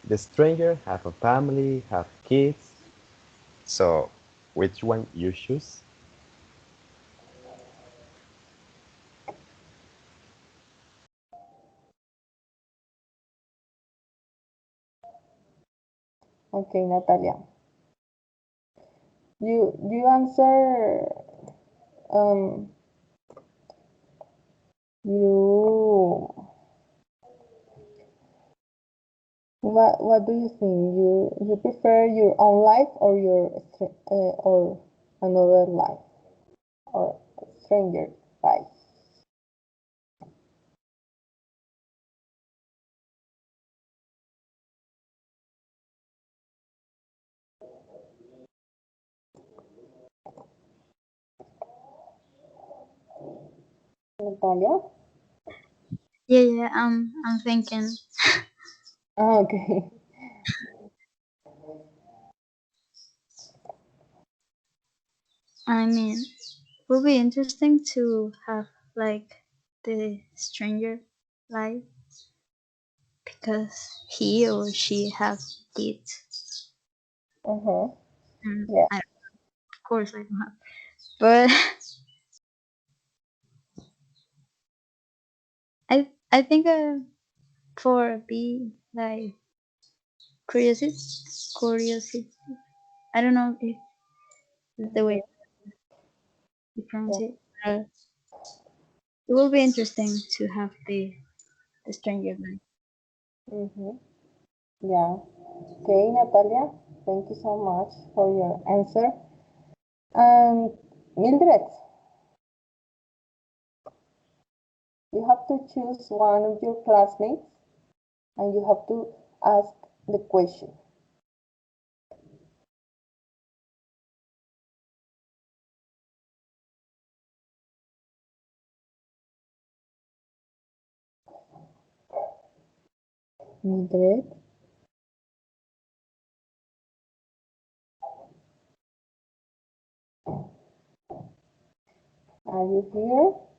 The stranger have a family, have kids. So, which one you choose? Okay, Natalia. You answer you what do you think? You prefer your own life or or another life or stranger life? Natalia? Yeah, I'm thinking. Okay. I mean, it would be interesting to have like the stranger life because he or she have kids. Uh-huh. And Yeah. of course, I don't have. But I think for be like curiosity, curiosity. I don't know if the way you pronounce Yeah. it. It will be interesting to have the stranger life. Mm-hmm. Yeah. Okay, Natalia. Thank you so much for your answer. And Mildred, you have to choose one of your classmates and you have to ask the question. Mildred, are you here?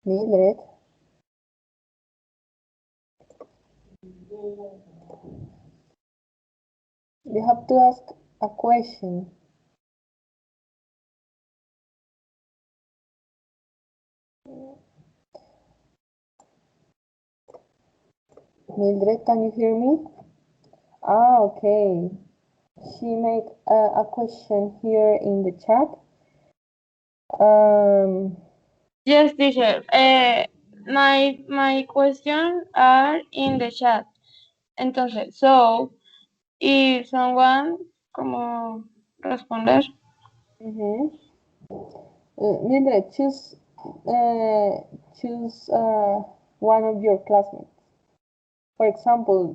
Mildred, you have to ask a question. Mildred, can you hear me? Ah, okay. She made a question here in the chat. Um, Yes, teacher. My questions are in the chat. Entonces, so, if someone como responder. mhm. Mildred, choose one of your classmates. For example,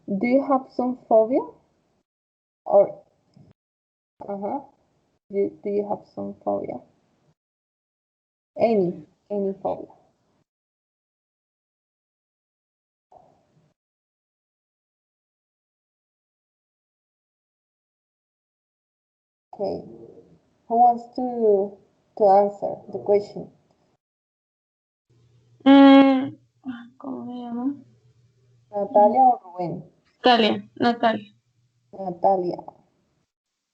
do you have some phobia? Or, uh-huh, do you have some phobia? Any phobia. Okay. Who wants to answer the question? Mm, ¿Cómo se llama? Natalia or Rubén? Natalia, Natalia. Natalia.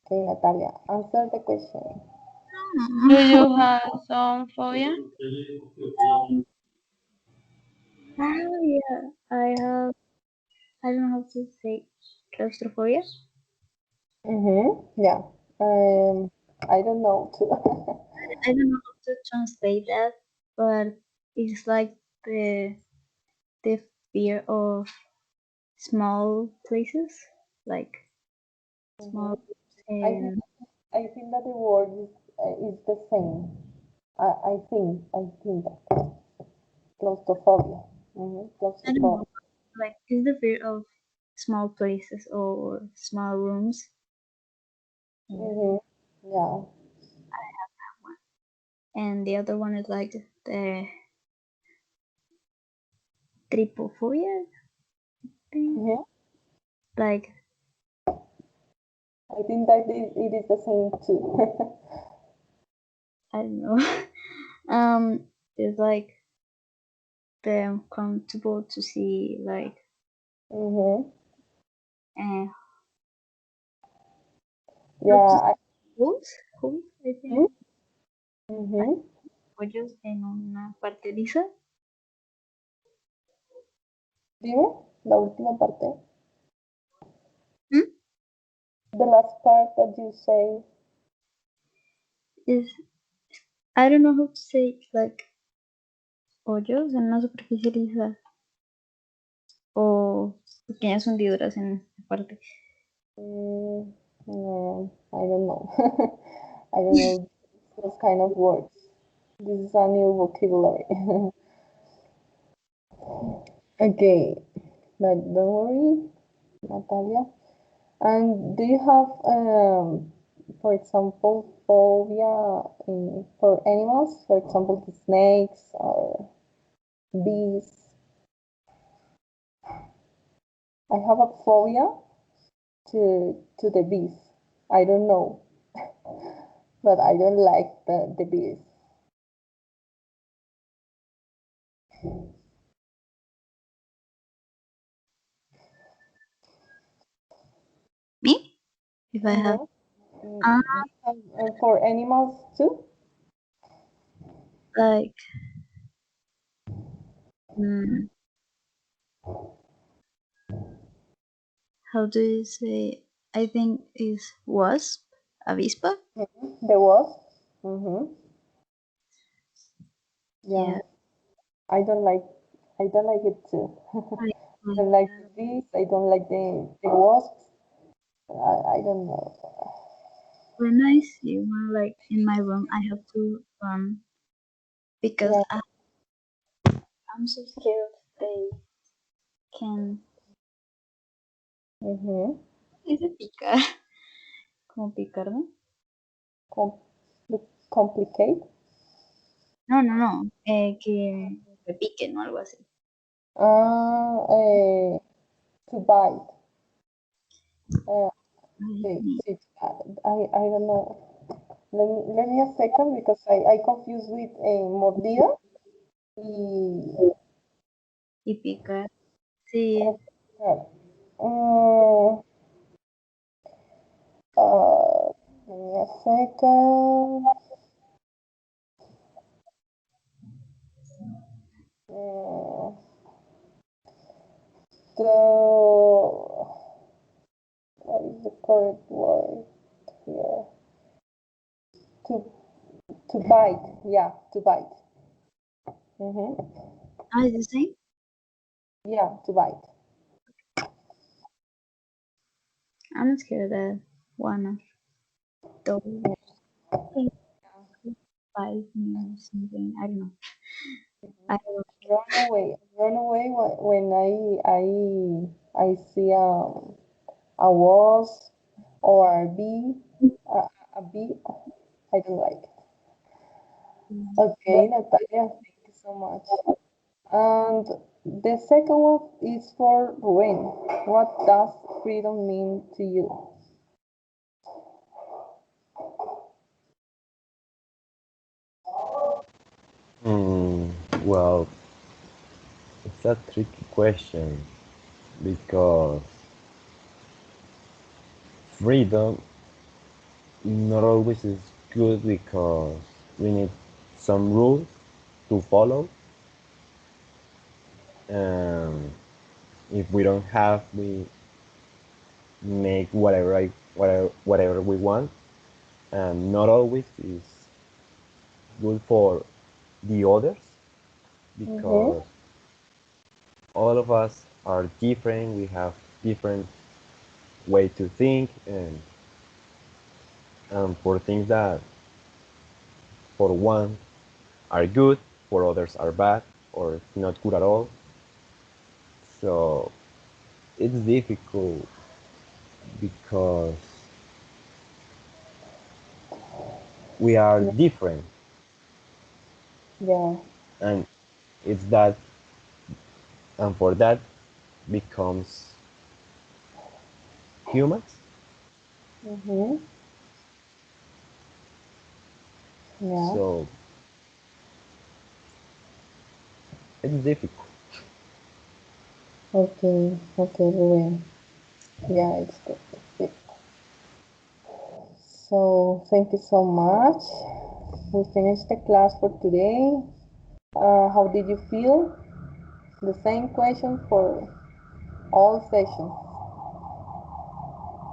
Okay, Natalia, answer the question. Do you have some phobia? Oh yeah, I have. I don't know how to say claustrophobia. Mm-hmm. Yeah. I don't know too. I don't know how to translate that, but it's like the fear of small places, like Mm-hmm. small I think and I think that the word is the same. I think that claustrophobia. Mm-hmm. I don't know, Claustrophobia. like it's the fear of small places or small rooms. Yeah, Mm-hmm. Yeah. and the other one is like the trypophobia thing. Mhm. Like, I think that it is the same too. I don't know. It's like the uncomfortable to see like Mm-hmm. uh, Yeah. holes, I think, Mm-hmm. hoyos en una parte lisa. Dime la última parte. Hmm? The last part that you say. Is, I don't know how to say it, like hoyos en una superficie lisa o pequeñas hundiduras en esa parte. No, I don't know. I don't know those kind of words. This is a new vocabulary. Okay, but don't worry, Natalia. And do you have, for example, phobia for animals? For example, the snakes or bees? I have a phobia to the bees. I don't know, but I don't like the bees. Me? If I have Do you have for animals too? like mm, how do you say? I think is wasp, avispa. The wasp? Mm-hmm. Yeah, Yeah, I don't like I don't like it too. I I like don't like the bees. I don't like the wasps. I don't know. when I see one like in my room, I have to run because Yeah. I'm so scared they can Mm-hmm. either picar, como picarme. Com- complicate. No, no, no, que me piquen o algo así. Uh, to bite. Uh, Ay, I don't know. Let me a second because I confused with mordida y y picar. Sí, picar. Mm, give me a second. Mm, the what is the correct word here? To to bite. Yeah, to bite. Mm-hmm. I the same. Yeah, to bite. I'm scared that one of those things bite me or something. I don't know. I don't Run away when I see a wasp or a bee. A bee. I don't like it. Okay, Natalia, thank you so much. And the second one is for Ruben. What does freedom mean to you? Hmm, well, it's a tricky question because freedom not always is good because we need some rules to follow, and if we don't have, we make whatever we want, and not always is good for the others Mm-hmm. because all of us are different. We have different way to think, and for things that for one are good, for others are bad, or not good at all. So it's difficult because we are different. Yeah. And it's that, and for that becomes humans. Mm-hmm. Yeah. So it's difficult. Okay. Okay, Ruben. Yeah, it's good. Good. So thank you so much. We finished the class for today. How did you feel? The same question for all sessions.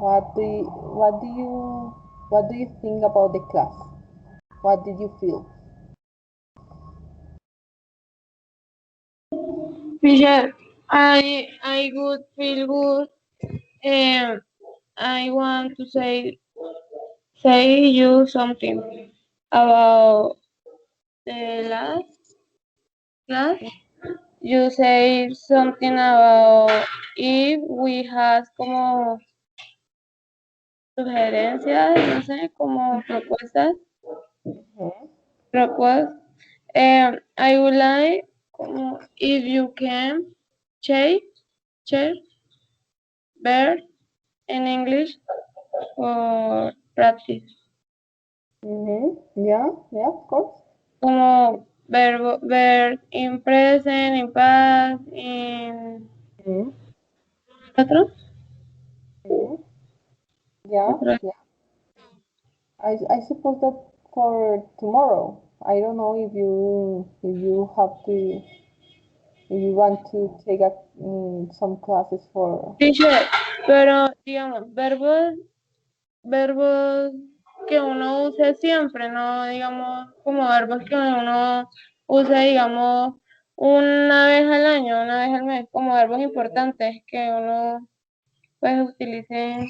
What do you think about the class? What did you feel? Fisher, I would feel good. I want to say you something about the last class. You say something about if we have como sugerencias, no sé, como propuestas, Mhm. I would like como if you can check, check, ver in English for practice. Yeah, yeah, of course. Como ver in present, in past, in Mhm. otro, Mhm. Yeah, otro. yeah. I suppose that for tomorrow. I don't know if you have to if you want to take some classes for. Teacher, pero digamos, verbos que uno use siempre, no digamos como verbos que uno use, digamos, una vez al año, una vez al mes, como verbos importantes que uno pues utilice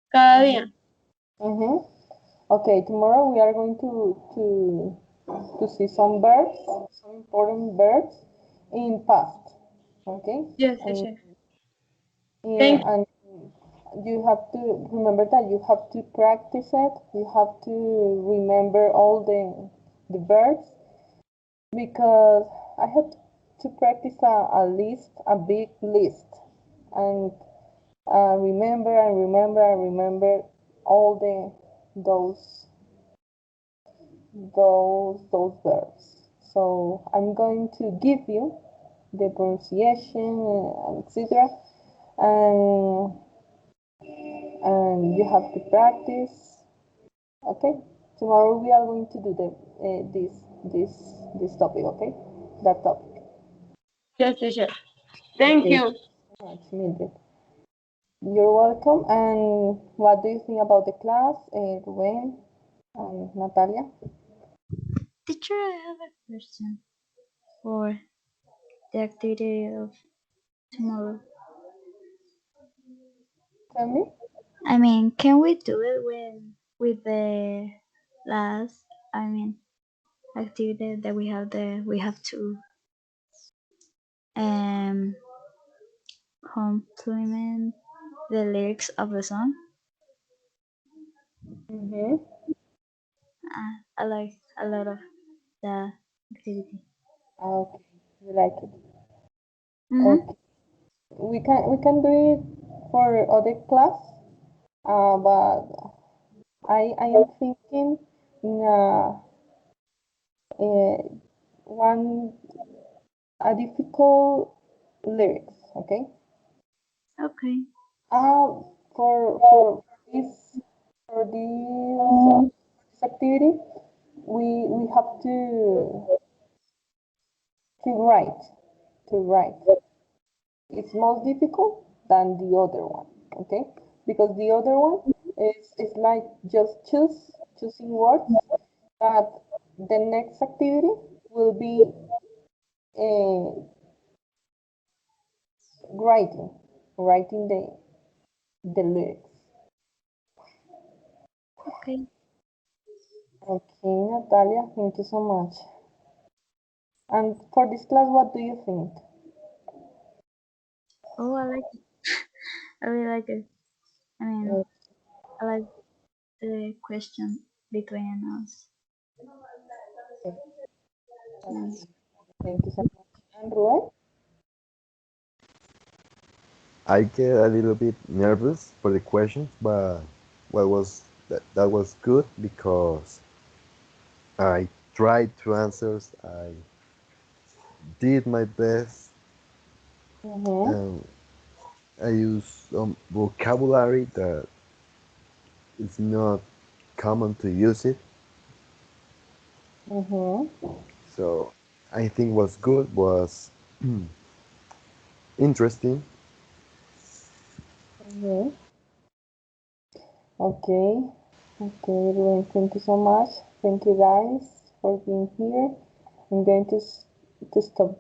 cada Mhm. día. Mhm. Okay, tomorrow we are going to see some verbs, some important verbs in past. Okay, Yes, and teacher. yeah, Thank and you have to remember that you have to practice it. You have to remember all the verbs because I have to practice a list, a big list, and remember and remember and remember all those verbs. So I'm going to give you the pronunciation and etc. And you have to practice. Okay. Tomorrow we are going to do this this topic. Okay, that topic. yes, teacher. Thank Okay. you. So much, Mildred. You're welcome. And what do you think about the class, Ruben and Natalia? Teacher, I have a question for the activity of tomorrow. Tell me. I mean, can we do it with the last? I mean, activity that we have the we have to um complement the lyrics of the song. Mm-hmm. I like a lot of the activity. Okay. You like it. Mm-hmm. Okay. We can do it for other class. But I am thinking uh, one a difficult lyrics. Okay. Okay. For this for this activity, we have to to write. It's more difficult than the other one, okay? Because the other one is like just choosing words, but the next activity will be uh, writing, writing the lyrics. Okay. Okay, Natalia, thank you so much. And for this class, what do you think? Oh, I like it. I really like it. I mean, I like the question between us. Okay. Thank you so much. And Ruel? I get a little bit nervous for the questions, but that was good because I tried to answer. I did my best, Mm-hmm. and I used some vocabulary that is not common to use it. Mm-hmm. So I think was good, was interesting. Mm-hmm. Okay. Okay, Ruel, thank you so much. Thank you guys for being here. I'm going to stop